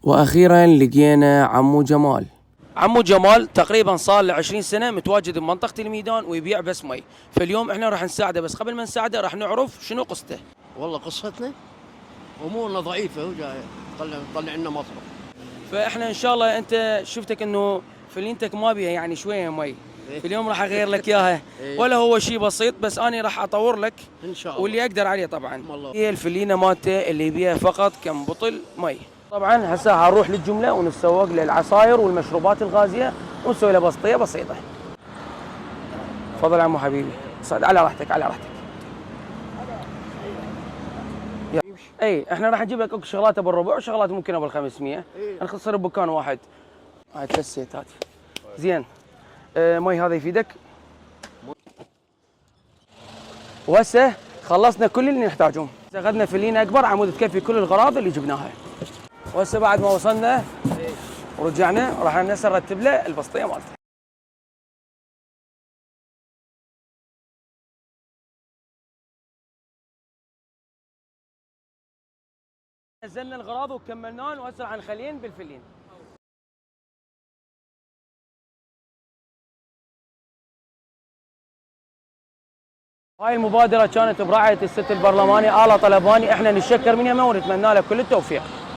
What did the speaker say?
واخيرا لقينا عمو جمال. عمو جمال تقريبا صار له 20 سنه متواجد بمنطقه الميدان ويبيع بس مي، فاليوم احنا راح نساعده، بس قبل ما نساعده راح نعرف شنو قصته. والله قصتنا امورنا ضعيفه وجاي طلع لنا مصرف. فاحنا ان شاء الله انت شفتك انه فلينتك ما بيها يعني شويه مي، في اليوم راح اغير لك اياها ولا هو شيء بسيط، بس انا راح اطور لك ان شاء الله واللي اقدر عليه طبعا. والله. هي الفلينه مالته اللي بيها فقط كم بطل مي. طبعا هسه هنروح للجمله ونتسوق للعصاير والمشروبات الغازيه ونسوي له بسطيه بسيطه. تفضل عمو حبيبي، صعد على راحتك على راحتك. اي احنا راح نجيب لك شغلات بالربع وشغلات ممكن ابو 500 نختصر بمكان واحد. هاي 3 سيتات زين. مي هذا يفيدك. وهسه خلصنا كل اللي نحتاجهم، اخذنا فلينه اكبر عمود تكفي كل الغراض اللي جبناها. وهسه بعد ما وصلنا ورجعنا راح هسه نرتب له البسطيه مالته. نزلنا الغراض وكملناهم وهسه راح نخلين بالفلين. هاي المبادرة كانت برعاية الست البرلماني آلا طلباني، احنا نتشكر من يمه ونتمنى له كل التوفيق.